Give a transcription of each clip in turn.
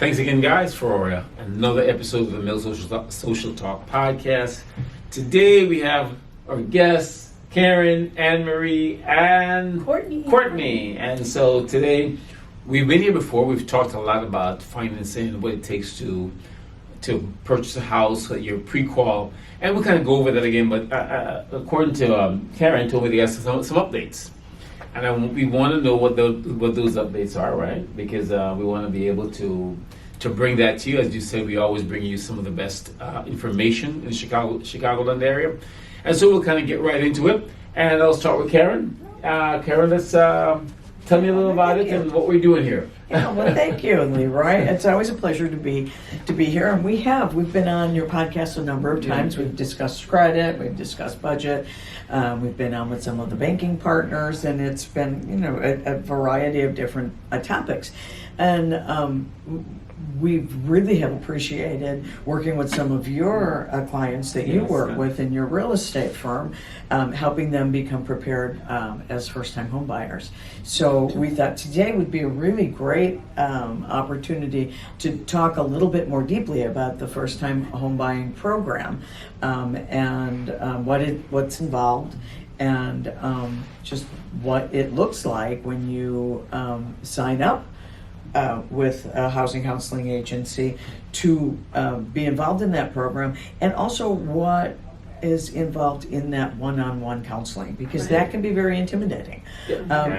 Thanks again, guys, for another episode of the Mill Social Talk podcast. Today we have our guests, Karen, Anne-Marie, and Courtney. And so today, we've been here before. We've talked a lot about financing and what it takes to purchase a house, your pre-qual, and we'll kind of go over that again. But according to Karen, told me to ask some updates. And we want to know what those updates are, right? Because we want to be able to bring that to you. As you said, we always bring you some of the best information in the Chicagoland area. And so we'll kind of get right into it. And I'll start with Karen. Karen, let's tell me a little about it and what we're doing here. Yeah, well, thank you, Leroy. It's always a pleasure to be here, and we've been on your podcast a number of times. We've discussed credit, we've discussed budget, we've been on with some of the banking partners, and it's been a variety of different topics, and we really have appreciated working with some of your clients that you work with in your real estate firm, helping them become prepared as first-time home buyers. So we thought today would be a really great opportunity to talk a little bit more deeply about the first-time home buying program and what's involved, and just what it looks like when you sign up with a housing counseling agency to be involved in that program, and also what is involved in that one-on-one counseling, because that can be very intimidating.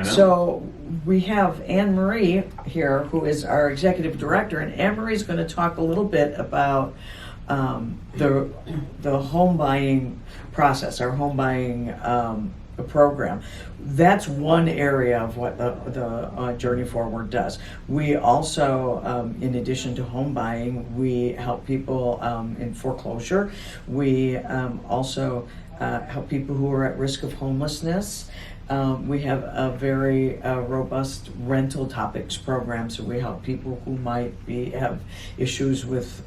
So we have Anne-Marie here, who is our executive director, and Anne-Marie is going to talk a little bit about the home buying process, our home buying program. That's one area of what the Journey Forward does. We also, in addition to home buying, we help people in foreclosure. We also help people who are at risk of homelessness. We have a very robust rental topics program, so we help people who might have issues with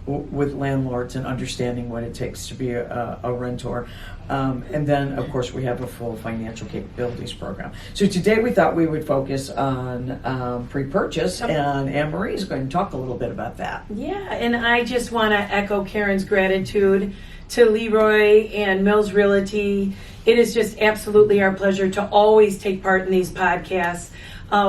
landlords and understanding what it takes to be a rentor. And then, of course, we have a full financial capabilities program. So today we thought we would focus on pre-purchase, and Anne-Marie is going to talk a little bit about that. Yeah, and I just want to echo Karen's gratitude to Leroy and Mills Realty. It is just absolutely our pleasure to always take part in these podcasts.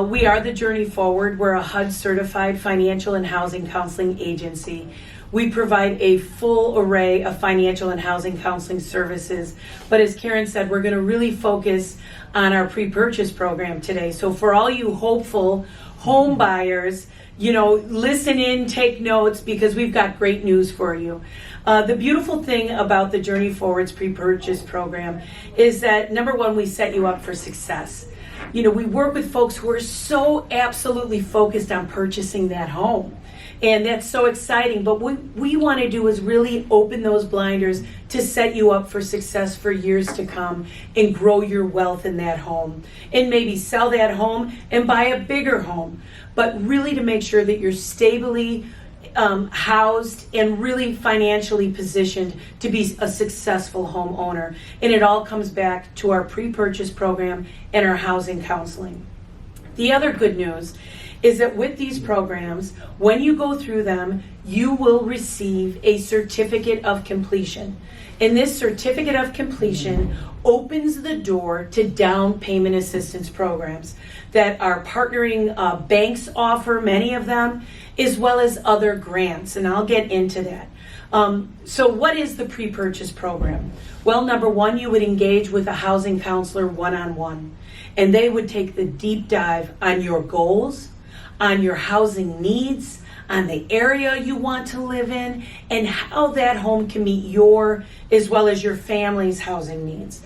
We are the Journey Forward. We're a HUD Certified Financial and Housing Counseling Agency. We provide a full array of financial and housing counseling services. But as Karen said, we're going to really focus on our pre-purchase program today. So for all you hopeful home buyers, listen in, take notes, because we've got great news for you. The beautiful thing about the Journey Forward's pre-purchase program is that, number one, we set you up for success. We work with folks who are so absolutely focused on purchasing that home. And that's so exciting. But what we want to do is really open those blinders to set you up for success for years to come and grow your wealth in that home. And maybe sell that home and buy a bigger home. But really to make sure that you're stably housed and really financially positioned to be a successful homeowner. And it all comes back to our pre-purchase program and our housing counseling. The other good news is that with these programs, when you go through them, you will receive a certificate of completion. And this certificate of completion opens the door to down payment assistance programs that our partnering banks offer, many of them, as well as other grants. And I'll get into that. So what is the pre-purchase program? Well, number one, you would engage with a housing counselor one-on-one. And they would take the deep dive on your goals, on your housing needs, on the area you want to live in, and how that home can meet your as well as your family's housing needs.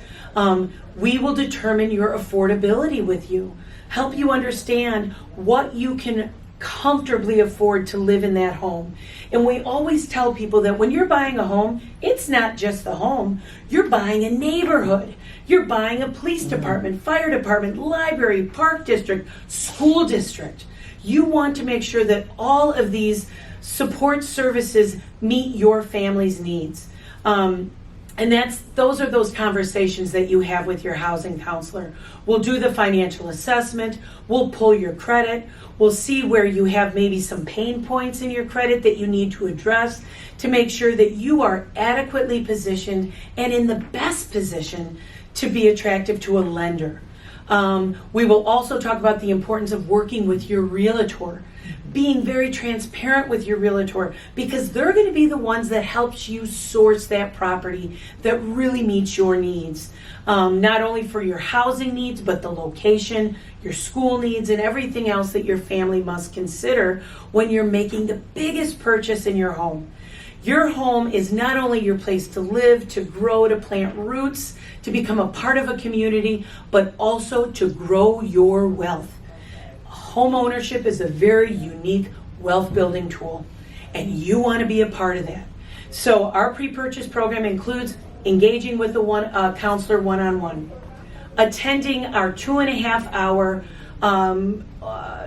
We will determine your affordability with you, help you understand what you can comfortably afford to live in that home. And we always tell people that when you're buying a home, it's not just the home. You're buying a neighborhood. You're buying a police department, fire department, library, park district, school district. You want to make sure that all of these support services meet your family's needs. And those are those conversations that you have with your housing counselor. We'll do the financial assessment, we'll pull your credit, we'll see where you have maybe some pain points in your credit that you need to address to make sure that you are adequately positioned and in the best position to be attractive to a lender. We will also talk about the importance of working with your realtor, being very transparent with your realtor, because they're going to be the ones that helps you source that property that really meets your needs, not only for your housing needs, but the location, your school needs, and everything else that your family must consider when you're making the biggest purchase in your home. Your home is not only your place to live, to grow, to plant roots, to become a part of a community, but also to grow your wealth. Home ownership is a very unique wealth building tool, and you want to be a part of that. So our pre-purchase program includes engaging with the counselor one-on-one, attending our 2.5-hour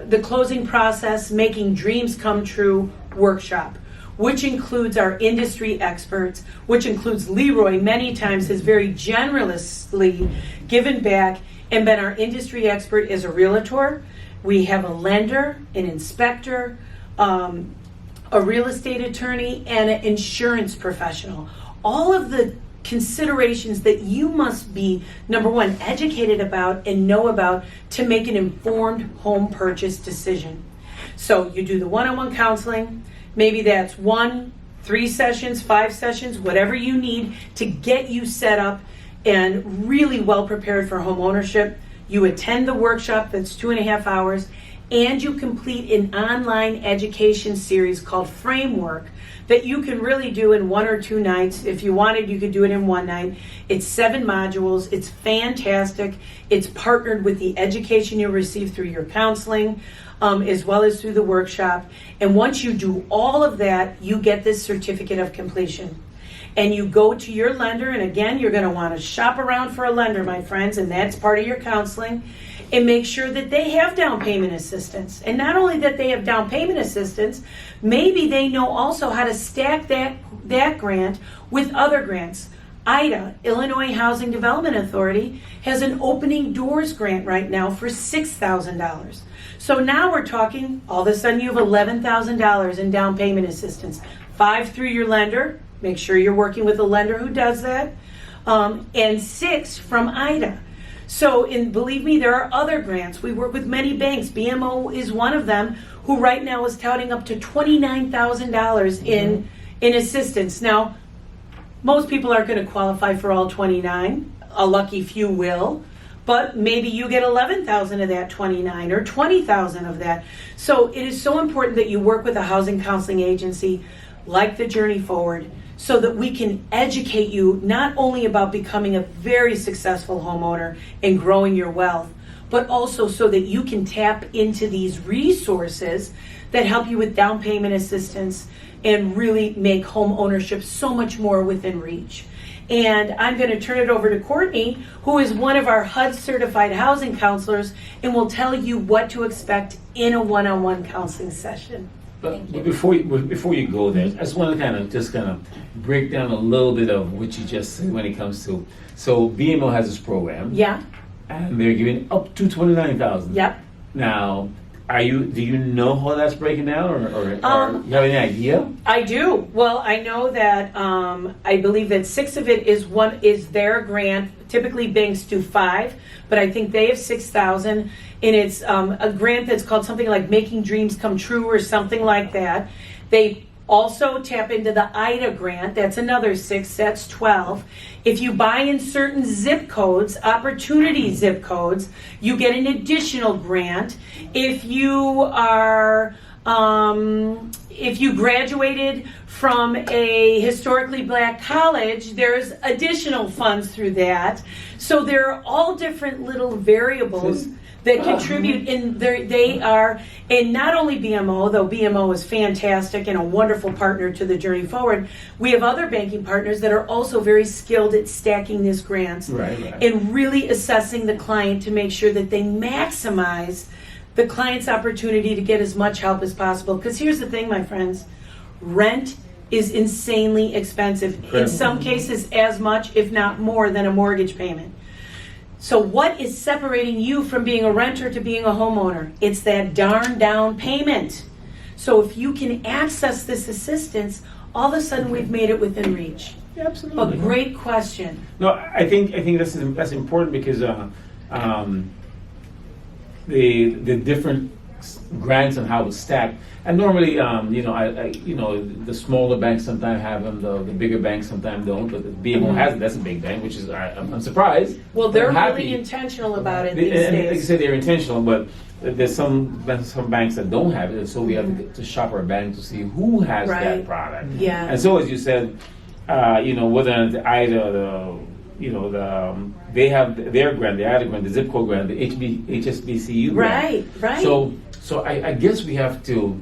the closing process, making dreams come true workshop, which includes our industry experts, which includes Leroy many times has very generously given back and been our industry expert as a realtor. We have a lender, an inspector, a real estate attorney, and an insurance professional. All of the considerations that you must be, number one, educated about and know about to make an informed home purchase decision. So you do the one-on-one counseling. Maybe that's 1, 3 sessions, 5 sessions, whatever you need to get you set up and really well prepared for home ownership. You attend the workshop that's 2.5 hours, and you complete an online education series called Framework that you can really do in 1 or 2 nights. If you wanted, you could do it in 1 night. It's 7 modules. It's fantastic. It's partnered with the education you'll receive through your counseling, as well as through the workshop. And once you do all of that, you get this certificate of completion. And you go to your lender, and again, you're going to want to shop around for a lender, my friends, and that's part of your counseling, and make sure that they have down payment assistance. And not only that they have down payment assistance, maybe they know also how to stack that grant with other grants. IDA, Illinois Housing Development Authority, has an opening doors grant right now for $6,000. So now we're talking, all of a sudden you have $11,000 in down payment assistance. 5 through your lender. Make sure you're working with a lender who does that. And 6 from IDA. So, believe me, there are other grants. We work with many banks. BMO is one of them, who right now is touting up to $29,000 in assistance. Now, most people aren't going to qualify for all 29. A lucky few will. But maybe you get 11,000 of that 29 or 20,000 of that. So it is so important that you work with a housing counseling agency like the Journey Forward, so that we can educate you not only about becoming a very successful homeowner and growing your wealth, but also so that you can tap into these resources that help you with down payment assistance and really make home ownership so much more within reach. And I'm going to turn it over to Courtney, who is one of our HUD Certified Housing Counselors, and will tell you what to expect in a one-on-one counseling session. But before you go there, I just want to kind of break down a little bit of what you just said when it comes to. So BMO has this program. Yeah. And they're giving up to $29,000. Yep. Now, do you know how that's breaking down, or you have any idea? I do. Well, I know that I believe that 6 of it is their grant. Typically, banks do 5, but I think they have 6,000, and it's a grant that's called something like Making Dreams Come True or something like that. They also tap into the IDA grant. That's another 6. That's 12. If you buy in certain zip codes, opportunity zip codes, you get an additional grant. If you are, if you graduated from a historically black college, there's additional funds through that. So there are all different little variables that contribute in there. They are, and not only BMO, though BMO is fantastic and a wonderful partner to the Journey Forward, we have other banking partners that are also very skilled at stacking these grants and really assessing the client to make sure that they maximize the client's opportunity to get as much help as possible. Because here's the thing, my friends, rent is insanely expensive. In some cases, as much, if not more, than a mortgage payment. So what is separating you from being a renter to being a homeowner? It's that darn down payment. So if you can access this assistance, all of a sudden we've made it within reach. Yeah, absolutely. But great question. No, I think that's important because the different grants and how it's stacked. And normally, the smaller banks sometimes have them, the bigger banks sometimes don't. But the BMO has it. That's a big bank, which is I'm surprised. Well, they're I'm happy. really intentional about it They- these and like I days. said, they're intentional, but there's some banks that don't have it, so we have to shop our bank to see who has that Right. product. Yeah. And so, as you said, whether the IDA, they have their grant, the IDA grant, the zip code grant, the HSBCU grant. Right. So I guess we have to.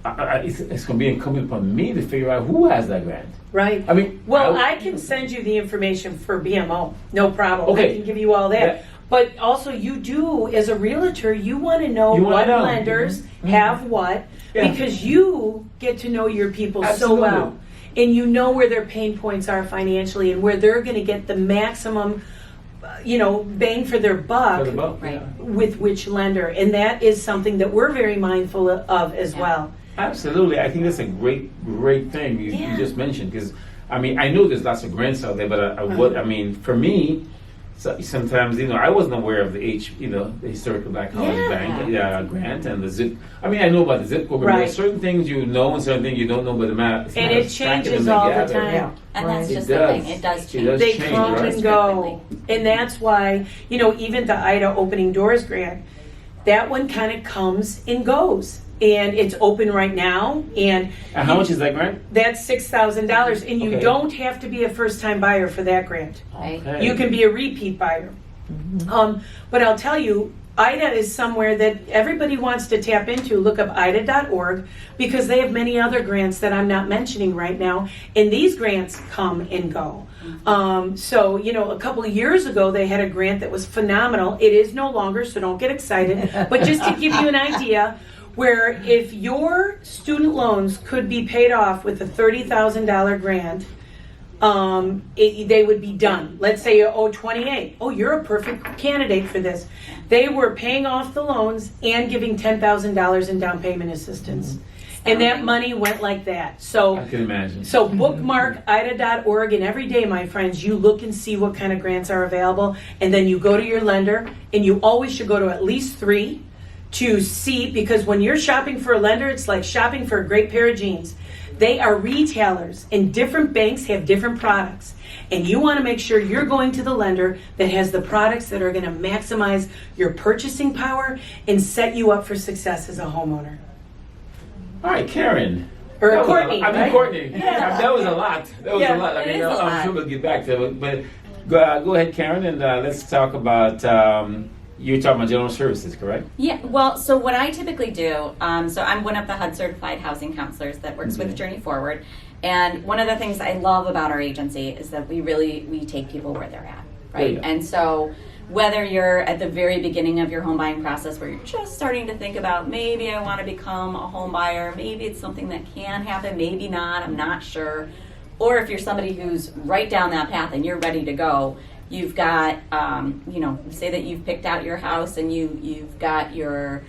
It's going to be incumbent upon me to figure out who has that grant. Right. I mean, Well, I can send you the information for BMO. No problem. Okay. I can give you all that. Yeah. But also, you do, as a realtor, you want to know You wanna what know. lenders have what, Yeah. because you get to know your people Absolutely. so well. And you know where their pain points are financially and where they're going to get the maximum, bang for their buck For the buck, Right. yeah. with which lender. And that is something that we're very mindful of as Yeah. well. Absolutely, I think that's a great thing you Yeah. just mentioned because I know there's lots of grants out there, but for me, sometimes I wasn't aware of the the Historical Black College Yeah. Bank grant and the zip. I know about the zip code, but Right. there's certain things you know and certain things you don't know, but it's And matter it of stacking changes them all the together. time. Yeah. And Right. that's It just does. the thing. It does It change. does They change, come right? and go. And that's why, even the IDA Opening Doors grant, that one kind of comes and goes. And it's open right now. And And how much is that grant? that's $6,000. And you Okay. don't have to be a first-time buyer for that grant. Right. Okay. You can be a repeat buyer. But I'll tell you, IDA is somewhere that everybody wants to tap into. Look up ida.org because they have many other grants that I'm not mentioning right now. And these grants come and go. A couple of years ago, they had a grant that was phenomenal. It is no longer, so don't get excited. But just to give you an idea, where if your student loans could be paid off with a $30,000 grant, they would be done. Let's say you owe 28. Oh, you're a perfect candidate for this. They were paying off the loans and giving $10,000 in down payment assistance. And that money went like that. So I can imagine. so bookmark ida.org, and every day, my friends, you look and see what kind of grants are available, and then you go to your lender, and you always should go to at least 3 to see, because when you're shopping for a lender, it's like shopping for a great pair of jeans. They are retailers, and different banks have different products. And you want to make sure you're going to the lender that has the products that are going to maximize your purchasing power and set you up for success as a homeowner. All right, Karen. Or That was Courtney, right? Courtney. Yeah. That was a lot. That was Yeah, a lot. it is a I'm lot. sure we'll get back to it. But go ahead, Karen, and let's talk about. You're talking about general services, correct? Yeah, well, so what I typically do, so I'm one of the HUD Certified Housing Counselors that works with Journey Forward. And one of the things I love about our agency is that we take people where they're at, right? Yeah. And so whether you're at the very beginning of your home buying process where you're just starting to think about maybe I want to become a home buyer, maybe it's something that can happen, maybe not, I'm not sure. Or if you're somebody who's right down that path and you're ready to go, you've got, say that you've picked out your house and you've got your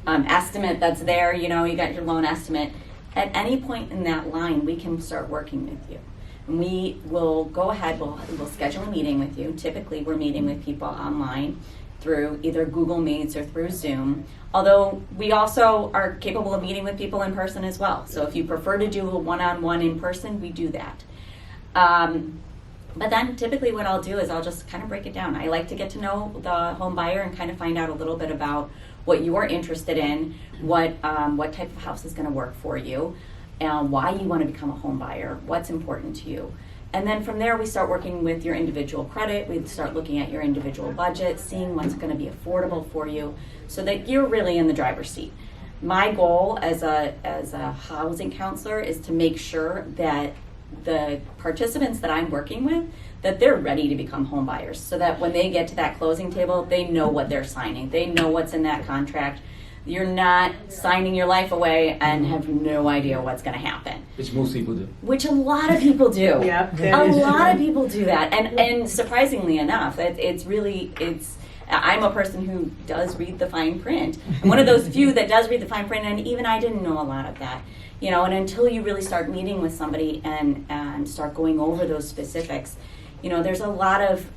estimate that's there, you got your loan estimate. At any point in that line, we can start working with you. And we will go ahead, we'll schedule a meeting with you. Typically, we're meeting with people online through either Google Meets or through Zoom. Although we also are capable of meeting with people in person as well. So if you prefer to do a one-on-one in person, we do that. But then typically what I'll do is I'll just kind of break it down. I like to get to know the home buyer and kind of find out a little bit about what you're interested in, what type of house is going to work for you, why you want to become a home buyer, what's important to you. And then from there we start working with your individual credit, we start looking at your individual budget, seeing what's going to be affordable for you so that you're really in the driver's seat. My goal as a housing counselor is to make sure that the participants that I'm working with, that they're ready to become home buyers so that when they get to that closing table, they know what they're signing. They know what's in that contract. You're not signing your life away and have no idea what's going to happen. Which most people do. Which a lot of people do. Yep, A lot of people do that. And surprisingly enough, I'm a person who does read the fine print. I'm one of those few that does read the fine print, and even I didn't know a lot of that. And until you really start meeting with somebody and start going over those specifics, there's a lot of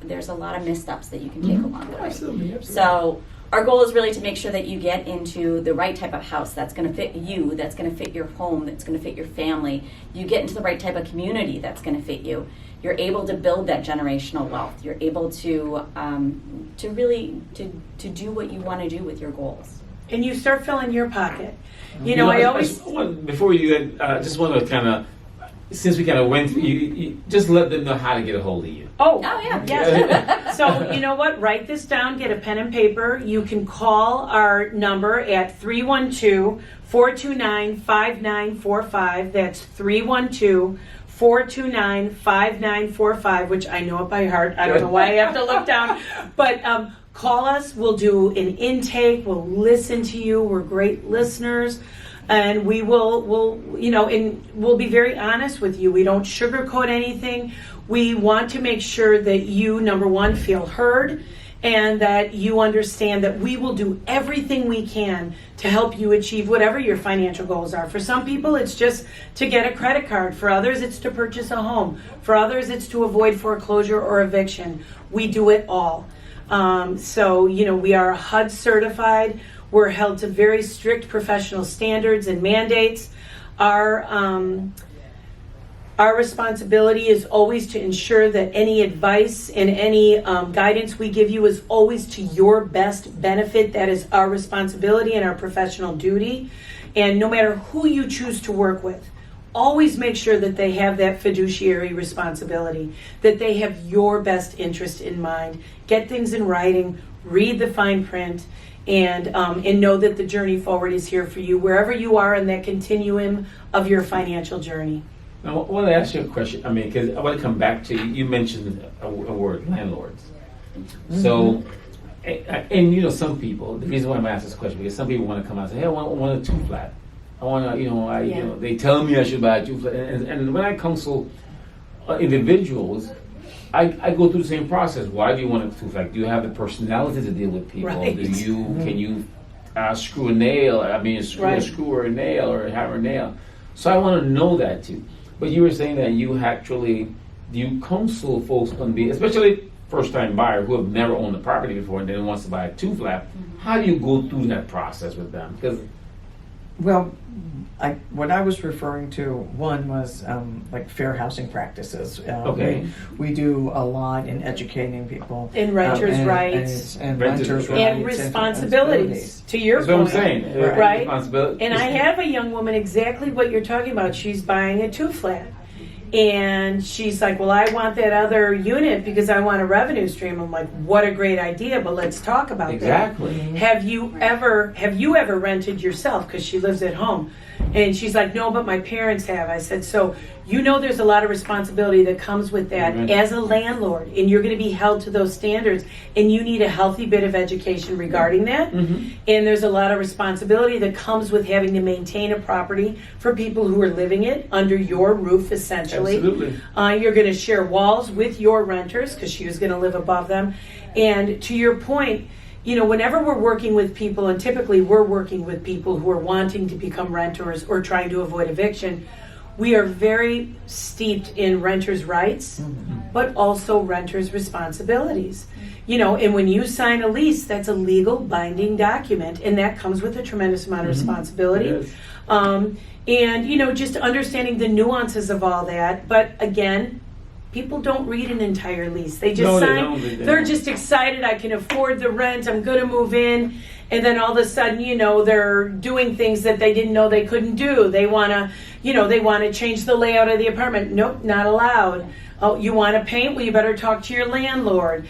missteps that you can take along the way. Absolutely. So our goal is really to make sure that you get into the right type of house that's going to fit you, that's going to fit your home, that's going to fit your family. You get into the right type of community that's going to fit you. You're able to build that generational wealth. You're able to really do what you want to do with your goals. And you start filling your pocket. Before we do that, I just want to kind of, since we kind of went through, you just let them know how to get a hold of you. Oh yeah. Yes. So you know what? Write this down. Get a pen and paper. You can call our number at 312-429-5945. That's 312-429-5945, which I know it by heart. I don't know why I have to look down. But call us. We'll do an intake. We'll listen to you. We're great listeners. And we'll be very honest with you. We don't sugarcoat anything. We want to make sure that you, number one, feel heard, and that you understand that we will do everything we can to help you achieve whatever your financial goals are. For some people, it's just to get a credit card. For others, it's to purchase a home. For others, it's to avoid foreclosure or eviction. We do it all. We are HUD certified. We're held to very strict professional standards and mandates. Our responsibility is always to ensure that any advice and any guidance we give you is always to your best benefit. That is our responsibility and our professional duty. And no matter who you choose to work with, always make sure that they have that fiduciary responsibility, that they have your best interest in mind. Get things in writing, read the fine print, and know that the journey forward is here for you wherever you are in that continuum of your financial journey. Now, I want to ask you a question. Because I want to come back to you mentioned a word, landlords. Mm-hmm. So, and some people. The reason why I'm asking this question because some people want to come out and say, "Hey, I want a 2-flat. I want to, they tell me I should buy a 2-flat." And when I counsel individuals, I go through the same process. Why do you want a 2-flat? Do you have the personality to deal with people? Right. Can you screw a nail? A screw or a nail or hammer a nail. So I want to know that too. But you were saying that you counsel folks on especially first-time buyer who have never owned a property before and then wants to buy a 2-flat. Mm-hmm. How do you go through that process with them? Because what I was referring to, one was like fair housing practices. Okay. We do a lot in educating people. In renters' rights. And renters' rights. And responsibilities, to your point. That's what I'm saying. Right? Responsibility. And I have a young woman exactly what you're talking about. She's buying a 2-flat. And she's like, well, I want that other unit because I want a revenue stream. I'm like, what a great idea, but let's talk about exactly. that. Have you ever rented yourself? Because she lives at home. And she's like, no, but my parents have. I said, so there's a lot of responsibility that comes with that as a landlord, and you're going to be held to those standards, and you need a healthy bit of education regarding that. Mm-hmm. And there's a lot of responsibility that comes with having to maintain a property for people who are living it under your roof, essentially. Absolutely. You're going to share walls with your renters because she was going to live above them. And to your point, whenever we're working with people, and typically we're working with people who are wanting to become renters or trying to avoid eviction, we are very steeped in renters' rights, but also renters' responsibilities. And when you sign a lease, that's a legal binding document, and that comes with a tremendous amount of responsibility. Just understanding the nuances of all that. But again, people don't read an entire lease. They just sign. They're just excited. I can afford the rent. I'm going to move in. And then all of a sudden, they're doing things that they didn't know they couldn't do. They want to, change the layout of the apartment. Nope, not allowed. Oh, you want to paint? Well, you better talk to your landlord.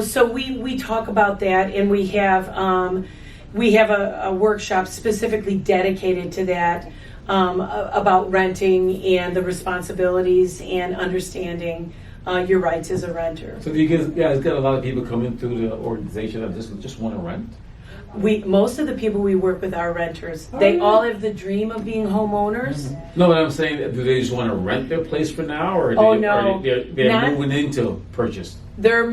So we talk about that, and we have a workshop specifically dedicated to that. About renting and the responsibilities and understanding your rights as a renter. So do you guys got a lot of people coming through the organization that just want to rent? most of the people we work with are renters. They all have the dream of being homeowners. No, what I'm saying, do they just want to rent their place for now, or Oh, they, no. they're Not- moving into purchase? They're,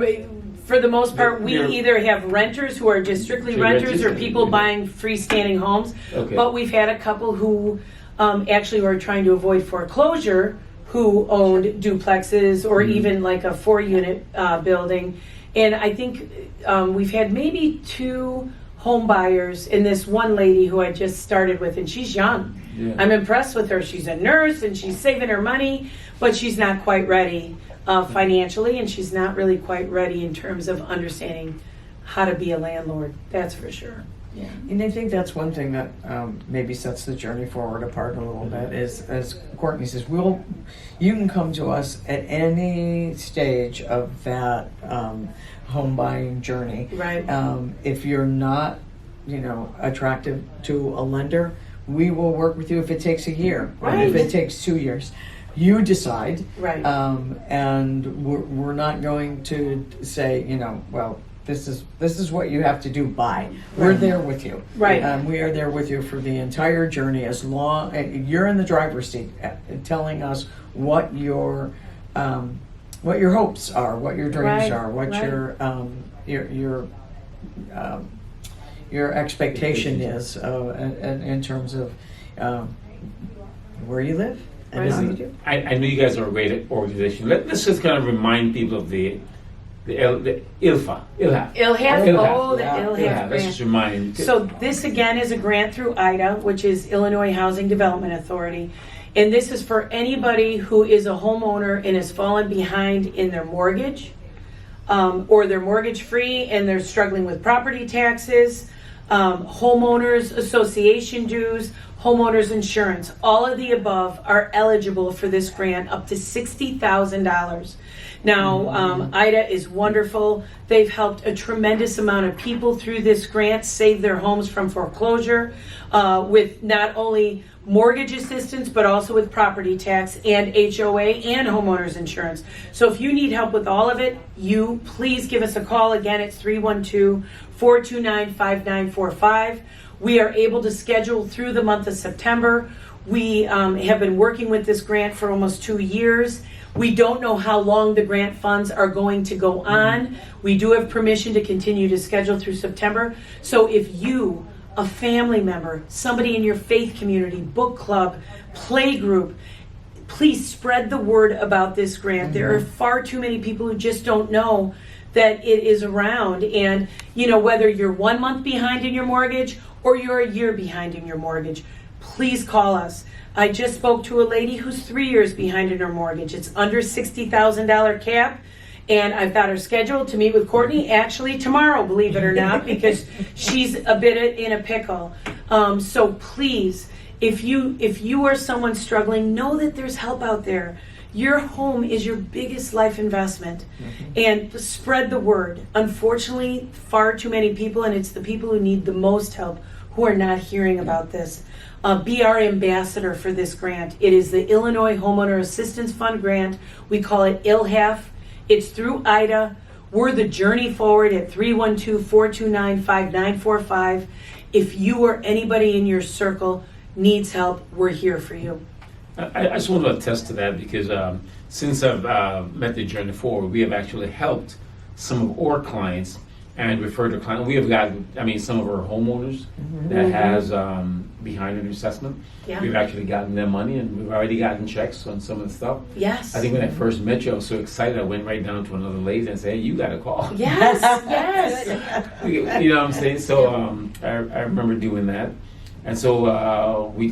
for the most part, we They're- either have renters who are just strictly Straight renters, or renters, people yeah. buying freestanding homes. Okay. But we've had a couple who actually were trying to avoid foreclosure, who owned duplexes or even like a 4-unit building. And I think we've had maybe 2 home buyers, and this one lady who I just started with, and she's young. Yeah. I'm impressed with her. She's a nurse and she's saving her money, but she's not quite ready financially, and she's not really quite ready in terms of understanding how to be a landlord. That's for sure. Yeah. And I think that's one thing that maybe sets the journey forward apart a little bit is, as Courtney says, you can come to us at any stage of that home buying journey. Right. If you're not, attractive to a lender, we will work with you if it takes a year. Or if Right. it takes 2 years. You decide. Right. And we're not going to say, well, this is what you have to do. Bye. We're there with you. Right. We are there with you for the entire journey. As long you're in the driver's seat, telling us what your hopes are, what your dreams Right. are, what Right. your expectation is in terms of where you live and how you do. I know you guys are a great organization. Let's just kind of remind people of the ILHAF. ILHAF. Oh, the Yeah. ILHAF Let's just grant. remind. So this again is a grant through IDA, which is Illinois Housing Development Authority. And this is for anybody who is a homeowner and has fallen behind in their mortgage, or they're mortgage free and they're struggling with property taxes, homeowners association dues, homeowners insurance. All of the above are eligible for this grant, up to $60,000. Now, IDA is wonderful. They've helped a tremendous amount of people through this grant save their homes from foreclosure, with not only mortgage assistance, but also with property tax and HOA and homeowners insurance. So if you need help with all of it, you please give us a call. Again, it's 312-429-5945. We are able to schedule through the month of September. We have been working with this grant for almost 2 years. We don't know how long the grant funds are going to go on. We do have permission to continue to schedule through September. So if you, a family member, somebody in your faith community, book club, play group, please spread the word about this grant. There are far too many people who just don't know that it is around. And, whether you're 1 month behind in your mortgage or you're a year behind in your mortgage, please call us. I just spoke to a lady who's 3 years behind in her mortgage. It's under $60,000 cap. And I've got her scheduled to meet with Courtney actually tomorrow, believe it or not, because she's a bit in a pickle. So please, if you are someone struggling, know that there's help out there. Your home is your biggest life investment. And spread the word. Unfortunately, far too many people, and it's the people who need the most help, who are not hearing about this. Be our ambassador for this grant. It is the Illinois Homeowner Assistance Fund grant. We call it ILHAF. It's through IDA. We're the Journey Forward at 312-429-5945. If you or anybody in your circle needs help, we're here for you. I just want to attest to that because since I've met the Journey Forward, we have actually helped some of our clients and referred to clients. We have gotten, some of our homeowners that has behind an assessment. Yeah. We've actually gotten their money, and we've already gotten checks on some of the stuff. Yes. I think when I first met you, I was so excited. I went right down to another lady and said, "Hey, you got a call." Yes, yes. You know what I'm saying? So I remember doing that, and so we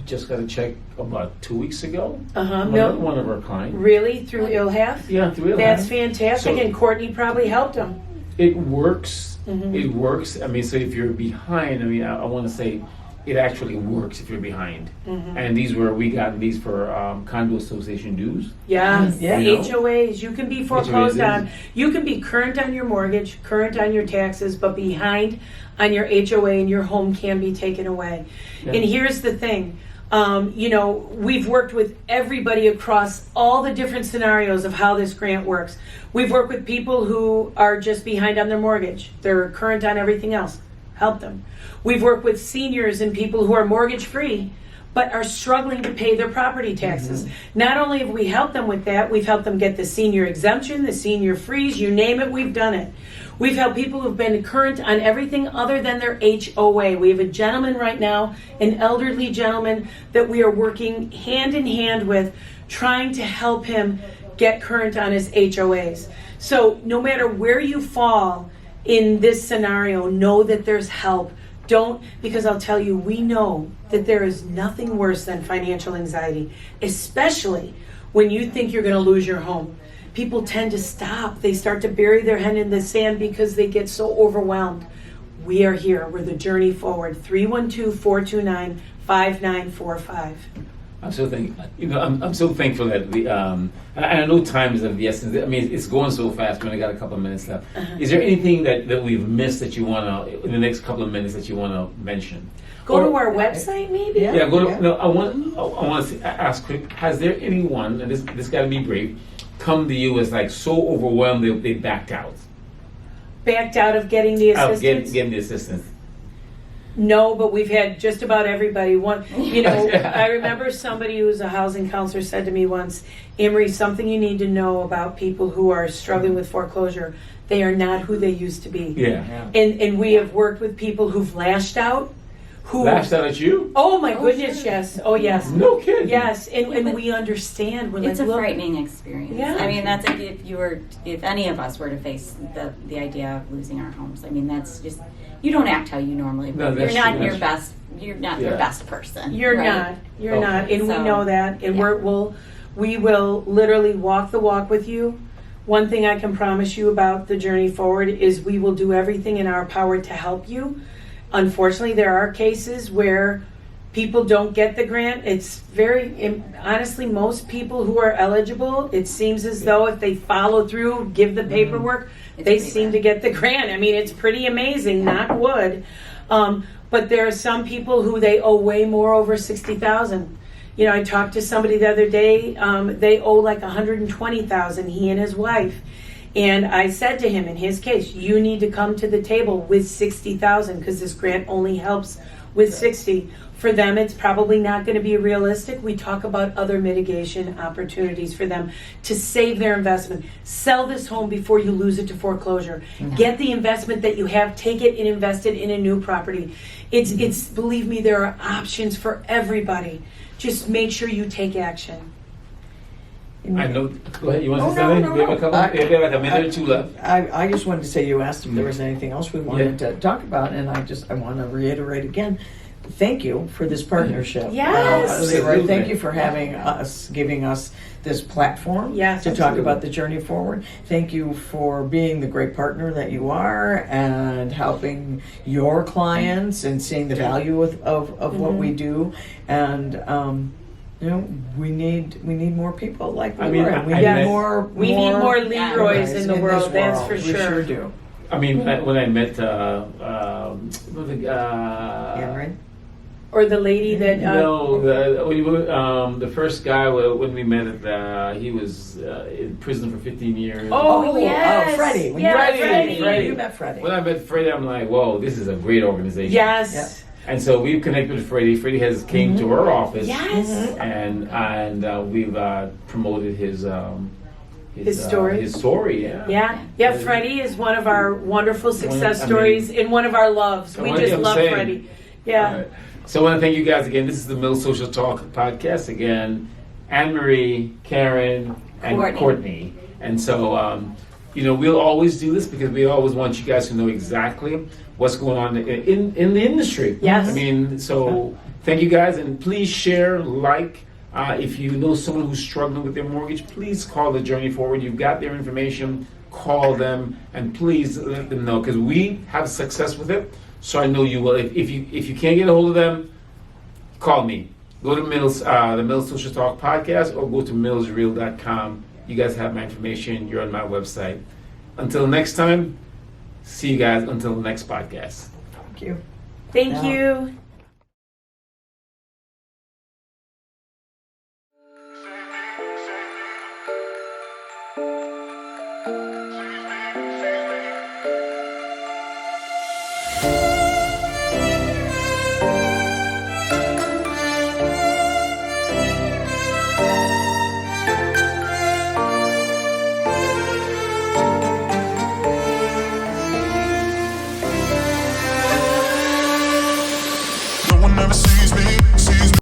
just got a check about 2 weeks ago. One of our clients. Really? Through ILHAF? Yeah, through ILHAF. That's fantastic, So- and Courtney probably helped them. It works. It works. So if you're behind, I want to say it actually works if you're behind. And we got these for condo association dues. Yes, Yeah. HOAs, you can be foreclosed HOAs. on. You can be current on your mortgage, current on your taxes, but behind on your HOA, and your home can be taken away. Yeah. And here's the thing. We've worked with everybody across all the different scenarios of how this grant works. We've worked with people who are just behind on their mortgage. They're current on everything else. help them. We've worked with seniors and people who are mortgage free but are struggling to pay their property taxes. Not only have we helped them with that, we've helped them get the senior exemption, the senior freeze, you name it, we've done it. We've helped people who've been current on everything other than their HOA. We have a gentleman right now, an elderly gentleman, that we are working hand in hand with, trying to help him get current on his HOAs. So no matter where you fall in this scenario, know that there's help. Don't, because I'll tell you, we know that there is nothing worse than financial anxiety, especially when you think you're going to lose your home. People tend to stop. They start to bury their head in the sand because they get so overwhelmed. We are here. We're the Journey Forward. 312-429-5945. I'm so I'm so thankful that and I know time is of the essence. I mean, it's going so fast. We only got a couple of minutes left. Is there anything that we've missed that you want to, in the next couple of minutes, that you want to mention? Go to our website, maybe. Yeah, go to. No, I want to ask quick. Has there anyone, and this got to be brief, come to you as like so overwhelmed they backed out? Backed out of getting the assistance? Getting the assistance. No, but we've had just about everybody. I remember somebody who was a housing counselor said to me once, Emery, something you need to know about people who are struggling with foreclosure. They are not who they used to be. Yeah. And we have worked with people who've lashed out. Lashed out at you? Oh my goodness, sure. Yes. Oh yes. No kidding. Yes, and we understand. We're it's like, a frightening experience. Yeah. I mean, that's like if any of us were to face the idea of losing our homes. I mean, that's just, you don't act how you normally would. No, You're not true, your best. You're not your best person. You're right? not. You're not, and So, we know that, and yeah. we will literally walk the walk with you. One thing I can promise you about the Journey Forward is we will do everything in our power to help you. Unfortunately, there are cases where people don't get the grant. It's honestly, most people who are eligible, it seems as though if they follow through, give the paperwork, they seem to get the grant. I mean, it's pretty amazing, knock wood. But there are some people who they owe way more, over $60,000. I talked to somebody the other day, they owe like $120,000, he and his wife. And I said to him, in his case, you need to come to the table with $60,000 because this grant only helps with $60,000. For them, it's probably not going to be realistic. We talk about other mitigation opportunities for them to save their investment. Sell this home before you lose it to foreclosure. Get the investment that you have, take it and invest it in a new property. It's believe me, there are options for everybody. Just make sure you take action. I know. Go ahead. You want to say no, something? no, We have a no. couple. We have like a minute or two left. I just wanted to say, you asked if there was anything else we wanted to talk about, and I want to reiterate again, thank you for this partnership. Yes. Leroy, thank you for giving us this platform to talk about the Journey Forward. Thank you for being the great partner that you are and helping your clients and seeing the value of what we do. And we need more people like Leroy. We need more Leroys in the world. That's for sure. We sure do. I mean, when I met Henry? Or the lady that the first guy when we met he was in prison for 15 years. Freddie. Freddie. You met Freddie. When I met Freddie, I'm like, whoa, this is a great organization. Yes. Yep. And so we've connected with Freddie. Freddie has came to our office. Yes. And we've promoted his story. His story, Yeah. Freddie is one of our wonderful success stories and one of our loves. We just love Freddie. Yeah. Right. So I want to thank you guys again. This is the Mill Social Talk podcast again. Anne-Marie, Karen, and Courtney. And so, we'll always do this because we always want you guys to know exactly what's going on in the industry. Yes. I mean, so thank you guys, and please share, if you know someone who's struggling with their mortgage, please call the Journey Forward. You've got their information. Call them, and please let them know, because we have success with it. So I know you will. If you can't get a hold of them, call me. Go to the Mills Social Talk podcast, or go to millsreal.com. You guys have my information. You're on my website. Until next time, see you guys until the next podcast. Thank you. Thank you.